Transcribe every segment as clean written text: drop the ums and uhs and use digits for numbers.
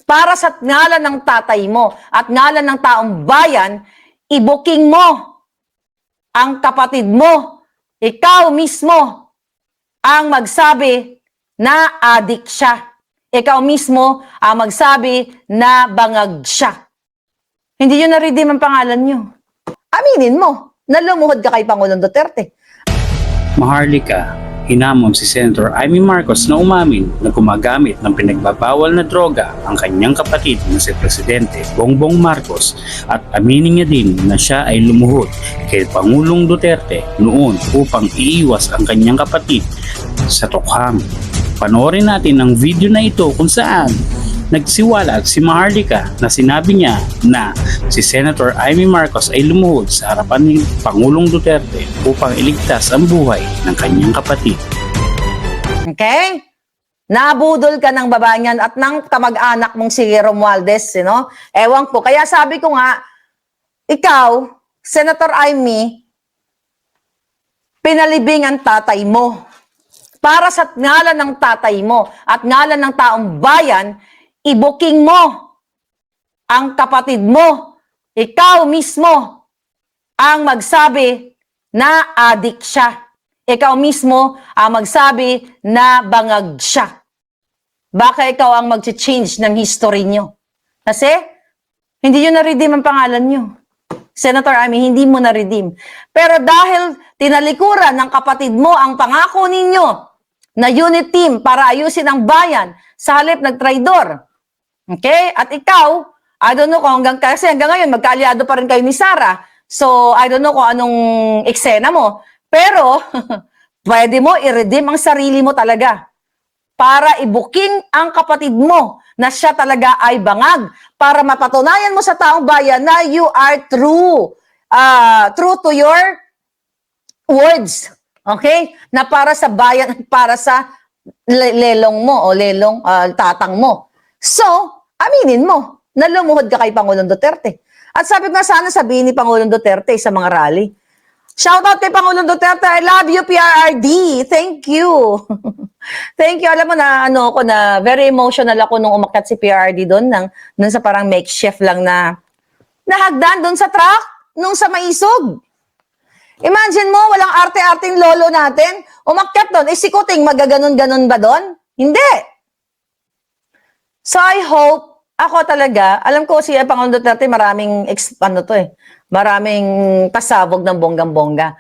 para sa ngalan ng tatay mo at ngalan ng taong bayan, ibuking mo ang kapatid mo. Ikaw mismo ang magsabi na adik siya. Ikaw mismo ang magsabi na bangag siya. Hindi yun na-redeem ang pangalan nyo. Aminin mo na lumuhod ka kay Pangulong Duterte. Maharlika, hinamon si Senator Amy Marcos na umamin na gumagamit ng pinagbabawal na droga ang kanyang kapatid na si Presidente Bongbong Marcos at aminin niya din na siya ay lumuhod kay Pangulong Duterte noon upang iiwas ang kanyang kapatid sa tukhang. Panoorin natin ang video na ito kung saan nagsiwalat si Maharlika na sinabi niya na si Senator Amy Marcos ay lumuhod sa harapan ni Pangulong Duterte upang iligtas ang buhay ng kanyang kapatid. Okay? Nabudol ka ng babae niyan at ng kamag-anak mong si Romualdez, Ewan ko. Kaya sabi ko nga, ikaw, Senator Amy, pinalibing ang tatay mo. Para sa ngalan ng tatay mo at ngalan ng taong bayan, ibuking mo ang kapatid mo. Ikaw mismo ang magsabi na adik siya. Ikaw mismo ang magsabi na bangag siya. Baka ikaw ang mag-change ng history nyo. Kasi, hindi yun na-redeem ang pangalan nyo. Senator Amy, hindi mo na-redeem. Pero dahil tinalikuran ng kapatid mo ang pangako ninyo na unit team para ayusin ang bayan sa halip nagtraidor. Okay? At ikaw, I don't know kung kasi hanggang ngayon, magkaalyado pa rin kayo ni Sarah. So, I don't know kung anong eksena mo. Pero, pwede mo i-redeem ang sarili mo talaga para ibuking ang kapatid mo na siya talaga ay bangag para mapatunayan mo sa taong bayan na you are true. True to your words. Okay? Na para sa bayan, para sa lelong mo o tatang mo. So, aminin mo na lumuhod ka kay Pangulong Duterte. At sabi ko nga sana sabihin ni Pangulong Duterte sa mga rally. Shout out kay Pangulong Duterte. I love you, PRRD. Thank you. Thank you. Alam mo na na very emotional ako nung umakyat si PRRD doon sa parang makeshift lang na hagdan doon sa truck nung sa Maisog. Imagine mo, walang arte-arting lolo natin. Umakyat doon, si Kuting, magaganon-ganon ba doon? Hindi. So I hope, ako talaga, alam ko si Pangulong Duterte, maraming pasabog ng bonggang-bongga.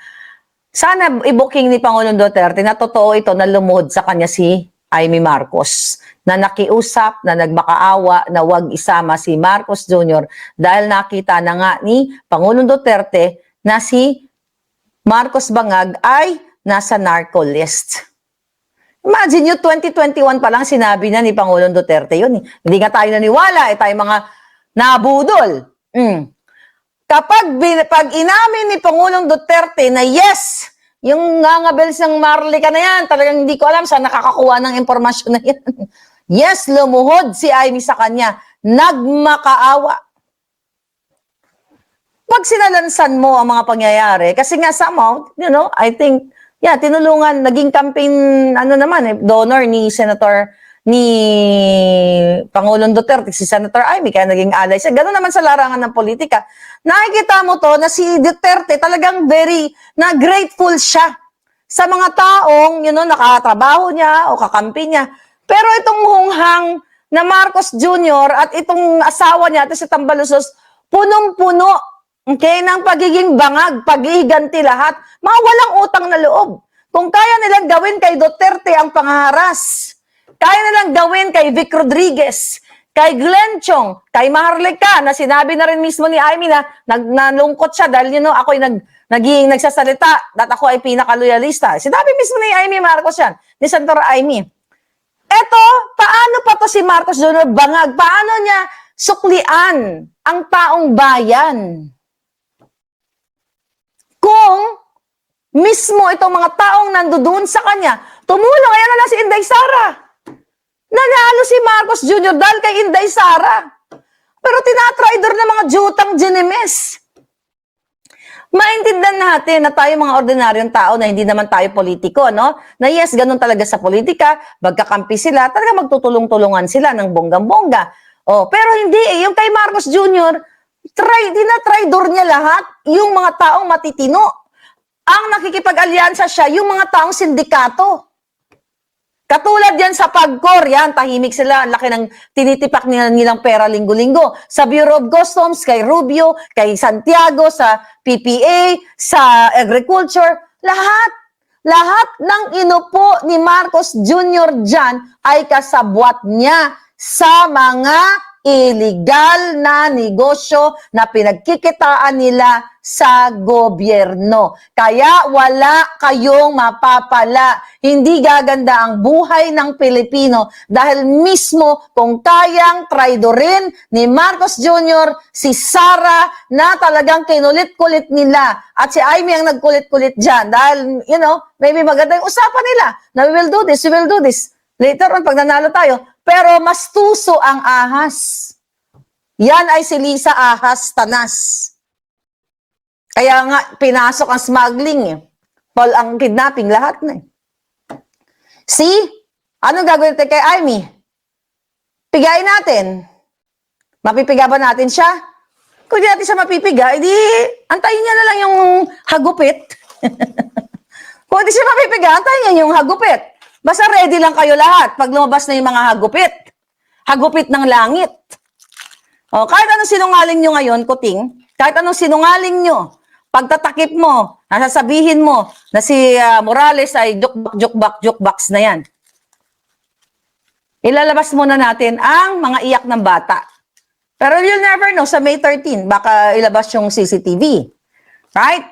Sana i-booking ni Pangulong Duterte na totoo ito na lumuhod sa kanya si Amy Marcos. Na nakiusap, na nagmakaawa, na wag isama si Marcos Jr. dahil nakita na nga ni Pangulong Duterte na si Marcos Bangag ay nasa narco list. Imagine nyo, 2021 pa lang sinabi na ni Pangulong Duterte yun. Hindi nga tayo naniwala, tayo mga nabudol. Pag inamin ni Pangulong Duterte na yes, yung ngangabels ng Maharlika na yan, talagang hindi ko alam saan nakakakuha ng impormasyon na yan. Yes, lumuhod si Amy sa kanya. Nagmakaawa. Pag sinalansan mo ang mga pangyayari, kasi nga somehow, I think, tinulungan, naging campaign, donor ni Pangulong Duterte, si Senator Amy, kaya naging alay siya. Ganoon naman sa larangan ng politika. Nakikita mo to na si Duterte talagang grateful siya sa mga taong, nakatrabaho niya o kakampi niya. Pero itong hunghang na Marcos Jr. at itong asawa niya, at si Tambalusos, punong-puno. Okay, ng pagiging bangag, paghihiganti lahat, mga walang utang na loob. Kung kaya nilang gawin kay Duterte ang pangharas, kaya nilang gawin kay Vic Rodriguez, kay Glenn Chong, kay Maharlika, na sinabi na rin mismo ni Amy na nalungkot siya dahil ako ay nagsasalita at ako ay pinaka-loyalista. Sinabi mismo ni Amy Marcos yan, ni Senator Amy. Eto, paano pa to si Marcos Jr. bangag? Paano niya suklian ang taong bayan? Kung mismo itong mga taong nandoon sa kanya, tumulong, ayan na lang si Inday Sara. Nanalo si Marcos Jr. dahil kay Inday Sara. Pero tinatraidor ng mga jutang Ginemes. Maintindihan natin na tayo mga ordinaryong tao na hindi naman tayo politiko, Na yes, ganun talaga sa politika, magkakampi sila, talaga magtutulong-tulungan sila ng bonggang-bongga. Oh, pero hindi eh. Yung kay Marcos Jr., dinatraidor niya lahat. Yung mga taong matitino. Ang nakikipag-alyansa siya, yung mga taong sindikato. Katulad yan sa PAGCOR, yan, tahimik sila, ang laki ng tinitipak nilang pera linggo-linggo. Sa Bureau of Customs, kay Rubio, kay Santiago, sa PPA, sa Agriculture, lahat. Lahat ng inupo ni Marcos Jr. dyan ay kasabwat niya sa mga illegal na negosyo na pinagkikitaan nila sa gobyerno. Kaya wala kayong mapapala. Hindi gaganda ang buhay ng Pilipino dahil mismo kung kayang traidorin ni Marcos Jr. si Sara na talagang kinulit-kulit nila at si Amy ang nagkulit-kulit dyan dahil, you know, maybe maganda yung usapan nila na we will do this, we will do this. Later on, pag nanalo tayo, pero mas tuso ang ahas. Yan ay si Lisa Ahas Tanas. Kaya nga, pinasok ang smuggling eh. Paul ang kidnapping, lahat na eh. See? Anong gagawin natin kay Amy? Pigain natin. Mapipiga ba natin siya? Kung di natin siya mapipiga, edi antayin niya na lang yung hagupit. Kung di siya mapipiga, antayin niya yung hagupit. Basta ready lang kayo lahat pag lumabas na yung mga hagupit. Hagupit ng langit. O, kahit anong sinungaling nyo ngayon, Kuting, kahit anong sinungaling nyo, pagtatakip mo, nasasabihin mo na si Morales ay jukebox na yan. Ilalabas muna natin ang mga iyak ng bata. Pero you'll never know, sa May 13, baka ilabas yung CCTV. Right?